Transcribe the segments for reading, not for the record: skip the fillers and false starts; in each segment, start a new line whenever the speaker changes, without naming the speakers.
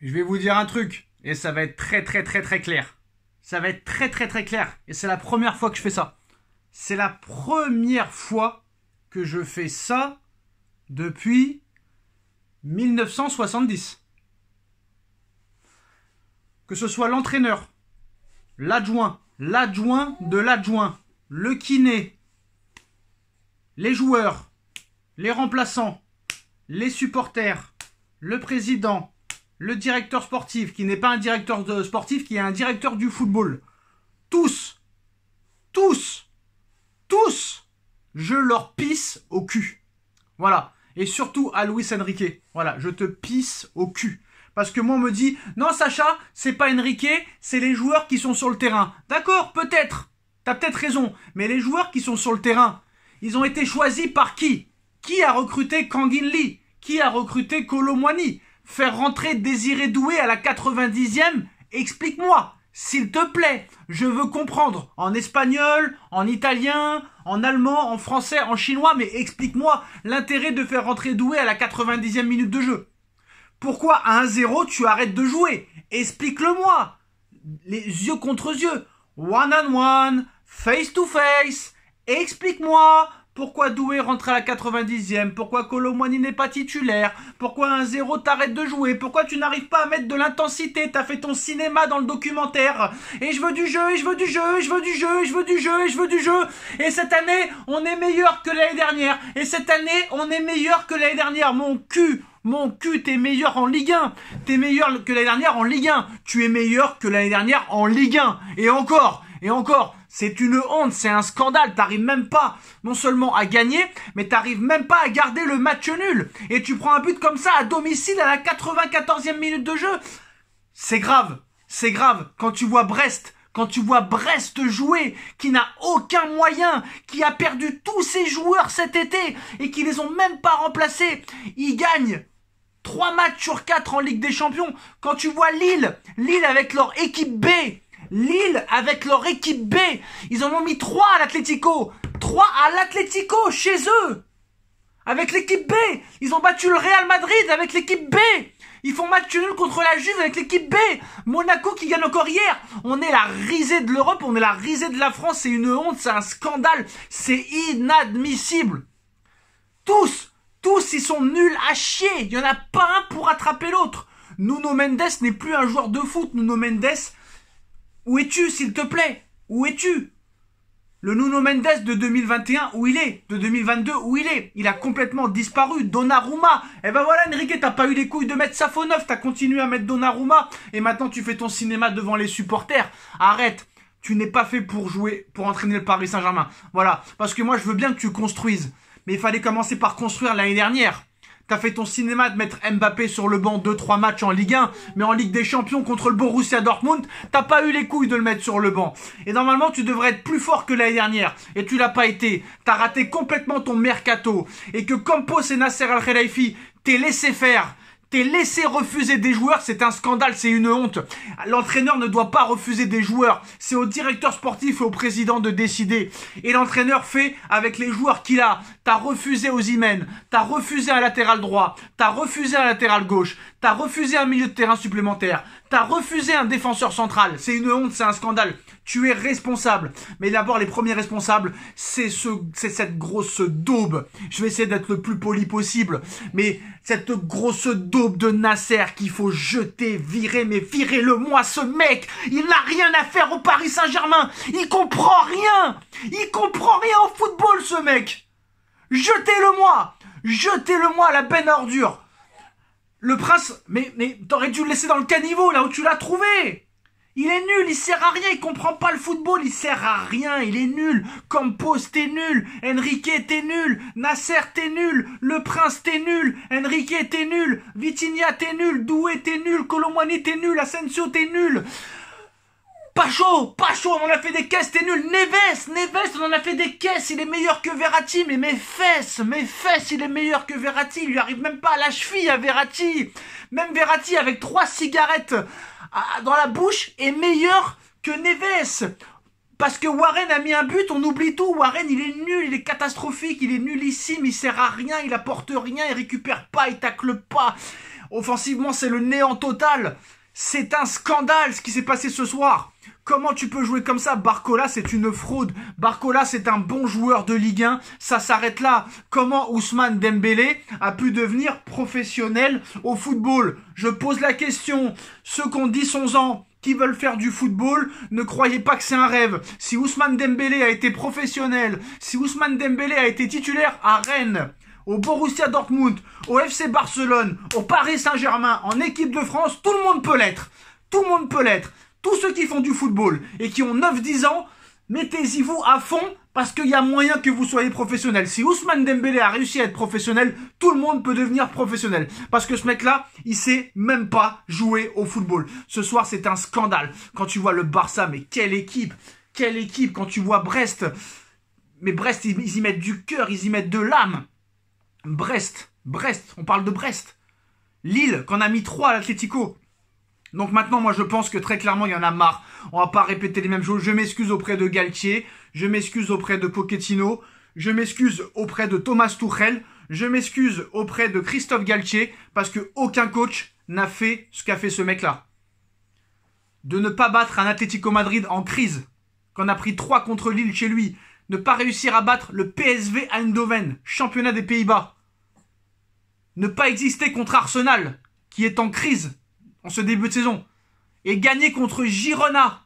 Je vais vous dire un truc, et ça va être très clair. Ça va être très clair, et c'est la première fois que je fais ça. C'est la première fois que je fais ça depuis 1970. Que ce soit l'entraîneur, l'adjoint de l'adjoint, le kiné, les joueurs, les remplaçants, les supporters, le président, le directeur sportif, qui n'est pas un directeur sportif, qui est un directeur du football. Tous, je leur pisse au cul. Voilà. Et surtout à Luis Enrique. Voilà, je te pisse au cul. Parce que moi on me dit, non Sacha, c'est pas Enrique, c'est les joueurs qui sont sur le terrain. D'accord, peut-être. T'as peut-être raison. Mais les joueurs qui sont sur le terrain, ils ont été choisis par qui? Qui a recruté Kangin Lee? Qui a recruté Kolo Muani? Faire rentrer Désiré Doué à la 90e? Explique-moi, s'il te plaît. Je veux comprendre. En espagnol, en italien, en allemand, en français, en chinois. Mais explique-moi l'intérêt de faire rentrer Doué à la 90e minute de jeu. Pourquoi à 1-0 tu arrêtes de jouer? Explique-le-moi. Les yeux contre yeux. One on one. Face to face. Explique-moi. Pourquoi Doué rentre à la 90e? Pourquoi Kolo Muani n'est pas titulaire? Pourquoi 1-0 t'arrêtes de jouer? Pourquoi tu n'arrives pas à mettre de l'intensité? T'as fait ton cinéma dans le documentaire. Et je veux du jeu, et je veux du jeu, et je veux du jeu, et je veux du jeu, et je veux du jeu. Et cette année, on est meilleur que l'année dernière. Et cette année, on est meilleur que l'année dernière. Mon cul, t'es meilleur en Ligue 1. T'es meilleur que l'année dernière en Ligue 1. Tu es meilleur que l'année dernière en Ligue 1. Et encore, c'est une honte, c'est un scandale. T'arrives même pas, non seulement à gagner, mais t'arrives même pas à garder le match nul. Et tu prends un but comme ça à domicile à la 94e minute de jeu. C'est grave. Quand tu vois Brest jouer, qui n'a aucun moyen, qui a perdu tous ses joueurs cet été et qui les ont même pas remplacés. Ils gagnent 3 matchs sur 4 en Ligue des Champions. Quand tu vois Lille avec leur équipe B, ils en ont mis 3 à l'Atlético. 3 à l'Atlético, chez eux. Avec l'équipe B. Ils ont battu le Real Madrid avec l'équipe B. Ils font match nul contre la Juve avec l'équipe B. Monaco qui gagne encore hier. On est la risée de l'Europe, on est la risée de la France. C'est une honte, c'est un scandale. C'est inadmissible. Tous, ils sont nuls à chier. Il n'y en a pas un pour attraper l'autre. Nuno Mendes n'est plus un joueur de foot. Nuno Mendes... Où es-tu, s'il te plaît? Où es-tu? Le Nuno Mendes de 2021, où il est? De 2022, où il est? Il a complètement disparu. Donnarumma. Eh ben voilà, Enrique, t'as pas eu les couilles de mettre Safo neuf. T'as continué à mettre Donnarumma. Et maintenant, tu fais ton cinéma devant les supporters. Arrête. Tu n'es pas fait pour jouer, pour entraîner le Paris Saint-Germain. Voilà. Parce que moi, je veux bien que tu construises. Mais il fallait commencer par construire l'année dernière. T'as fait ton cinéma de mettre Mbappé sur le banc 2-3 matchs en Ligue 1, mais en Ligue des Champions contre le Borussia Dortmund, t'as pas eu les couilles de le mettre sur le banc. Et normalement, tu devrais être plus fort que l'année dernière. Et tu l'as pas été. T'as raté complètement ton mercato. Et que Campos et Nasser Al-Khelaifi t'aient laissé faire, t'es laissé refuser des joueurs, c'est un scandale, c'est une honte. L'entraîneur ne doit pas refuser des joueurs. C'est au directeur sportif et au président de décider. Et l'entraîneur fait avec les joueurs qu'il a. T'as refusé Osimhen, t'as refusé un latéral droit, t'as refusé un latéral gauche, t'as refusé un milieu de terrain supplémentaire, t'as refusé un défenseur central. C'est une honte, c'est un scandale. Tu es responsable. Mais d'abord, les premiers responsables, c'est cette grosse daube. Je vais essayer d'être le plus poli possible. Mais cette grosse daube de Nasser qu'il faut jeter, virer. Mais virez-le-moi, ce mec. Il n'a rien à faire au Paris Saint-Germain. Il comprend rien. Il comprend rien au football, ce mec. Jetez-le-moi. Jetez-le-moi à la benne à ordures. Le prince... Mais t'aurais dû le laisser dans le caniveau, là où tu l'as trouvé. Il est nul, il sert à rien, il comprend pas le football, il sert à rien, il est nul. Campos, t'es nul. Enrique, t'es nul. Nasser, t'es nul. Le Prince, t'es nul. Enrique, t'es nul. Vitinha, t'es nul. Doué, t'es nul. Kolo Muani, t'es nul. Asensio, t'es nul. Pacho, on en a fait des caisses, t'es nul. Neves, on en a fait des caisses, il est meilleur que Verratti. Mais mes fesses, il est meilleur que Verratti. Il lui arrive même pas à la cheville à Verratti. Même Verratti avec 3 cigarettes dans la bouche est meilleur que Neves. Parce que Warren a mis un but, on oublie tout. Warren, il est nul, il est catastrophique, il est nullissime, il sert à rien, il apporte rien, il récupère pas, il tacle pas. Offensivement, c'est le néant total. C'est un scandale ce qui s'est passé ce soir. Comment tu peux jouer comme ça? Barcola, c'est une fraude. Barcola, c'est un bon joueur de Ligue 1. Ça s'arrête là. Comment Ousmane Dembélé a pu devenir professionnel au football? Je pose la question. Ceux qui ont 10-11 ans, qui veulent faire du football, ne croyez pas que c'est un rêve. Si Ousmane Dembélé a été professionnel, si Ousmane Dembélé a été titulaire à Rennes, au Borussia Dortmund, au FC Barcelone, au Paris Saint-Germain, en équipe de France, tout le monde peut l'être. Tout le monde peut l'être. Tous ceux qui font du football et qui ont 9-10 ans, mettez-y vous à fond parce qu'il y a moyen que vous soyez professionnel. Si Ousmane Dembélé a réussi à être professionnel, tout le monde peut devenir professionnel. Parce que ce mec-là, il sait même pas jouer au football. Ce soir, c'est un scandale. Quand tu vois le Barça, mais quelle équipe! Quelle équipe! Quand tu vois Brest, mais Brest, ils y mettent du cœur, ils y mettent de l'âme. Brest, on parle de Brest. Lille, qu'on a mis 3 à l'Atlético. Donc maintenant, moi, je pense que très clairement, il y en a marre. On va pas répéter les mêmes choses. Je m'excuse auprès de Galtier. Je m'excuse auprès de Pochettino. Je m'excuse auprès de Thomas Tuchel. Je m'excuse auprès de Christophe Galtier. Parce que aucun coach n'a fait ce qu'a fait ce mec-là. De ne pas battre un Atlético Madrid en crise. Qu'on a pris 3 contre Lille chez lui. Ne pas réussir à battre le PSV Eindhoven, championnat des Pays-Bas. Ne pas exister contre Arsenal, qui est en crise en ce début de saison. Et gagner contre Girona,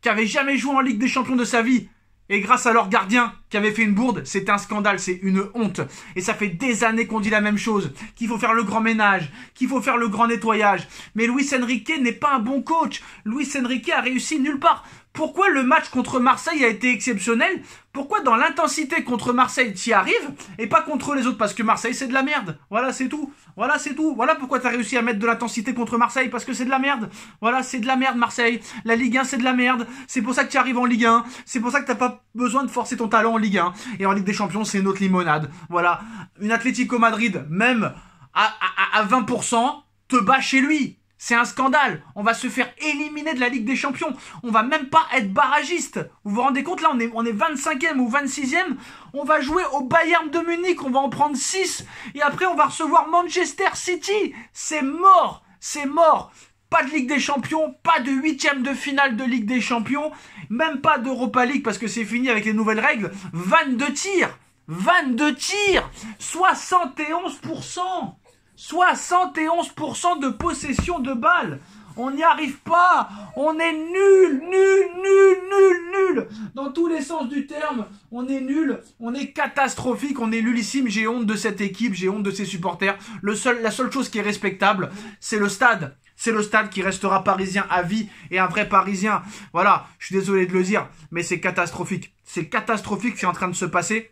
qui avait jamais joué en Ligue des Champions de sa vie. Et grâce à leur gardien, qui avait fait une bourde, c'est un scandale, c'est une honte. Et ça fait des années qu'on dit la même chose. Qu'il faut faire le grand ménage, qu'il faut faire le grand nettoyage. Mais Luis Enrique n'est pas un bon coach. Luis Enrique a réussi nulle part. Pourquoi le match contre Marseille a été exceptionnel? Pourquoi dans l'intensité contre Marseille tu y arrives et pas contre les autres? Parce que Marseille c'est de la merde. Voilà c'est tout. Voilà c'est tout. Voilà pourquoi tu as réussi à mettre de l'intensité contre Marseille. Parce que c'est de la merde. Voilà c'est de la merde Marseille. La Ligue 1 c'est de la merde. C'est pour ça que tu arrives en Ligue 1. C'est pour ça que t'as pas besoin de forcer ton talent en Ligue 1. Et en Ligue des Champions c'est une autre limonade. Voilà. Une Atlético Madrid même à 20% te bat chez lui. C'est un scandale. On va se faire éliminer de la Ligue des Champions. On va même pas être barragiste. Vous vous rendez compte là, on est 25e ou 26e. On va jouer au Bayern de Munich. On va en prendre 6. Et après, on va recevoir Manchester City. C'est mort. C'est mort. Pas de Ligue des Champions. Pas de 8e de finale de Ligue des Champions. Même pas d'Europa League parce que c'est fini avec les nouvelles règles. 22 tirs. 22 tirs. 71%. 71% de possession de balles. On n'y arrive pas. On est nul. Dans tous les sens du terme, on est nul. On est catastrophique. On est nullissime. J'ai honte de cette équipe. J'ai honte de ses supporters. La seule chose qui est respectable, c'est le stade. C'est le stade qui restera parisien à vie et un vrai parisien. Voilà, je suis désolé de le dire, mais c'est catastrophique. C'est catastrophique ce qui est en train de se passer.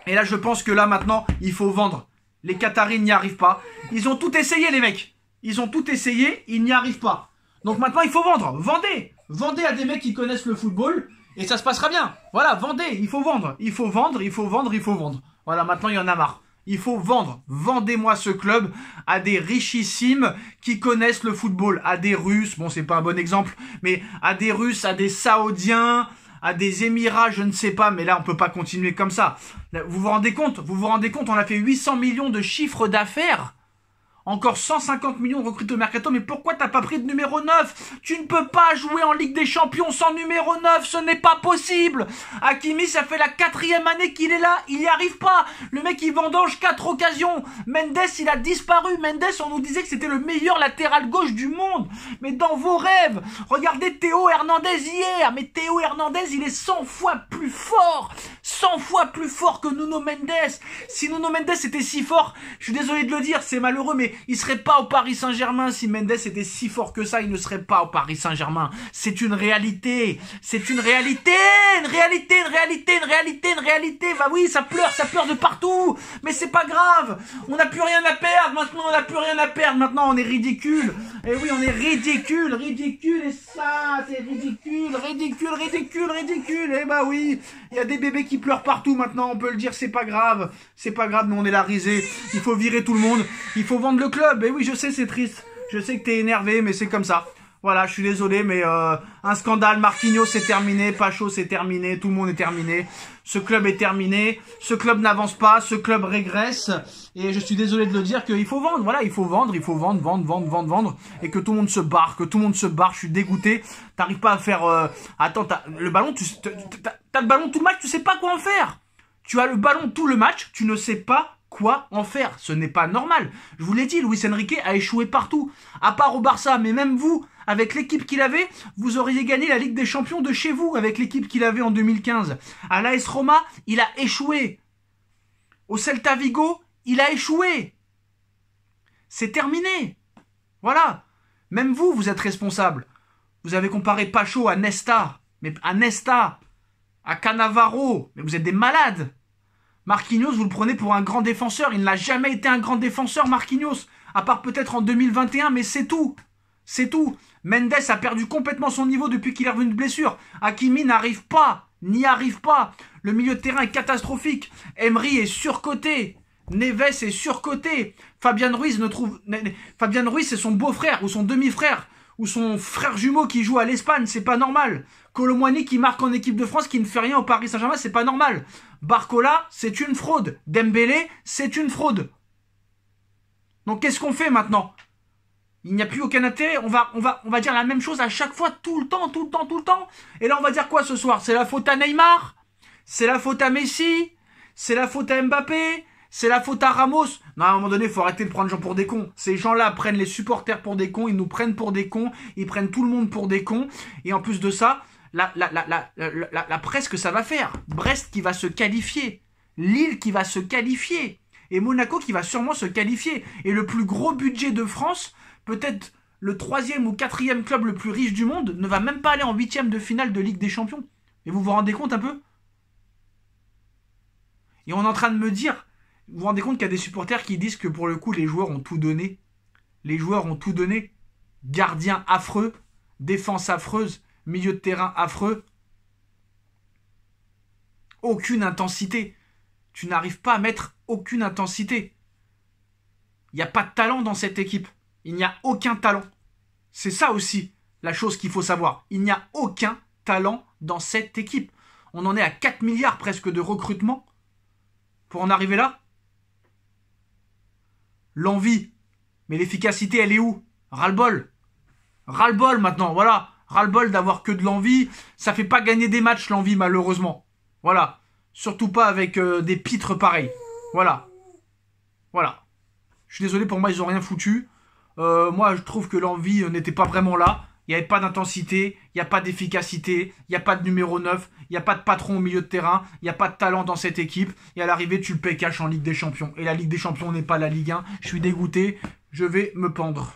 Et là, je pense que là, maintenant, il faut vendre. Les Qataris n'y arrivent pas. Ils ont tout essayé, les mecs. Ils ont tout essayé, ils n'y arrivent pas. Donc maintenant, il faut vendre. Vendez. Vendez à des mecs qui connaissent le football et ça se passera bien. Voilà, vendez. Il faut vendre. Il faut vendre, il faut vendre, il faut vendre. Voilà, maintenant, il y en a marre. Il faut vendre. Vendez-moi ce club à des richissimes qui connaissent le football. À des Russes, bon, c'est pas un bon exemple, mais à des Russes, à des Saoudiens, à des Émirats, je ne sais pas, mais là, on peut pas continuer comme ça. Vous vous rendez compte? Vous vous rendez compte? On a fait 800 millions de chiffre d'affaires. Encore 150 millions de recrutés au mercato, mais pourquoi t'as pas pris de numéro 9? Tu ne peux pas jouer en Ligue des Champions sans numéro 9, ce n'est pas possible. Hakimi, ça fait la 4e année qu'il est là, il n'y arrive pas. Le mec, il vendange 4 occasions. Mendes, il a disparu. Mendes, on nous disait que c'était le meilleur latéral gauche du monde. Mais dans vos rêves, regardez Théo Hernandez hier. Mais Théo Hernandez, il est 100 fois plus fort. 100 fois plus fort que Nuno Mendes. Si Nuno Mendes était si fort, je suis désolé de le dire, c'est malheureux, mais il serait pas au Paris Saint-Germain. Si Mendes était si fort que ça, il ne serait pas au Paris Saint-Germain. C'est une réalité. C'est une réalité. Une réalité. Bah oui, ça pleure de partout. Mais c'est pas grave. On n'a plus rien à perdre. Maintenant, on n'a plus rien à perdre. Maintenant, on est ridicule. Et oui, on est ridicule. Et ça, c'est ridicule. Et bah oui, il y a des bébés qui pleurent partout maintenant. On peut le dire, c'est pas grave. C'est pas grave, mais on est la risée. Il faut virer tout le monde. Il faut vendre le club. Et oui, je sais, c'est triste. Je sais que t'es énervé, mais c'est comme ça. Voilà, je suis désolé, mais un scandale. Marquinhos, c'est terminé. Pacho, c'est terminé. Tout le monde est terminé. Ce club est terminé. Ce club n'avance pas. Ce club régresse. Et je suis désolé de le dire qu'il faut vendre. Voilà, il faut vendre. Il faut vendre. Et que tout le monde se barre. Je suis dégoûté. T'arrives pas à faire... Attends, le ballon, t'as le ballon tout le match. Tu sais pas quoi en faire. Tu as le ballon tout le match. Tu ne sais pas quoi en faire. Ce n'est pas normal. Je vous l'ai dit, Luis Enrique a échoué partout. À part au Barça. Mais même vous... Avec l'équipe qu'il avait, vous auriez gagné la Ligue des Champions de chez vous avec l'équipe qu'il avait en 2015. À l'AS Roma, il a échoué. Au Celta Vigo, il a échoué. C'est terminé. Voilà. Même vous, vous êtes responsable. Vous avez comparé Pacho à Nesta. Mais à Nesta. À Cannavaro. Mais vous êtes des malades. Marquinhos, vous le prenez pour un grand défenseur. Il n'a jamais été un grand défenseur, Marquinhos. À part peut-être en 2021, mais c'est tout. C'est tout. Mendes a perdu complètement son niveau depuis qu'il est revenu de blessure. Hakimi n'y arrive pas. Le milieu de terrain est catastrophique. Emery est surcoté. Neves est surcoté. Fabian Ruiz, c'est son beau-frère ou son demi-frère ou son frère jumeau qui joue à l'Espagne. C'est pas normal. Kolo Muani qui marque en équipe de France, qui ne fait rien au Paris Saint-Germain, c'est pas normal. Barcola, c'est une fraude. Dembélé, c'est une fraude. Donc qu'est-ce qu'on fait maintenant ? Il n'y a plus aucun intérêt, on va dire la même chose à chaque fois, tout le temps. Et là, on va dire quoi ce soir? C'est la faute à Neymar? C'est la faute à Messi? C'est la faute à Mbappé? C'est la faute à Ramos? Non, à un moment donné, il faut arrêter de prendre les gens pour des cons. Ces gens-là prennent les supporters pour des cons, ils nous prennent pour des cons, ils prennent tout le monde pour des cons. Et en plus de ça, la presse que ça va faire. Brest qui va se qualifier. Lille qui va se qualifier. Et Monaco qui va sûrement se qualifier. Et le plus gros budget de France... Peut-être le 3e ou 4e club le plus riche du monde ne va même pas aller en 8e de finale de Ligue des Champions. Et vous vous rendez compte un peu? Et on est en train de me dire, vous vous rendez compte qu'il y a des supporters qui disent que pour le coup, les joueurs ont tout donné. Les joueurs ont tout donné. Gardien affreux, défense affreuse, milieu de terrain affreux. Aucune intensité. Tu n'arrives pas à mettre aucune intensité. Il n'y a pas de talent dans cette équipe. Il n'y a aucun talent. C'est ça aussi la chose qu'il faut savoir. Il n'y a aucun talent dans cette équipe. On en est à 4 milliards presque de recrutement pour en arriver là. L'envie. Mais l'efficacité, elle est où? Ras-le-bol. Ras-le-bol maintenant, voilà. Ras-le-bol d'avoir que de l'envie. Ça fait pas gagner des matchs, l'envie, malheureusement. Voilà. Surtout pas avec des pitres pareils. Voilà. Voilà. Je suis désolé, pour moi, ils ont rien foutu. Moi, je trouve que l'envie n'était pas vraiment là. Il n'y avait pas d'intensité, il n'y a pas d'efficacité, il n'y a pas de numéro 9, il n'y a pas de patron au milieu de terrain, il n'y a pas de talent dans cette équipe. Et à l'arrivée, tu le payes cash en Ligue des Champions. Et la Ligue des Champions n'est pas la Ligue 1. Je suis dégoûté, je vais me pendre.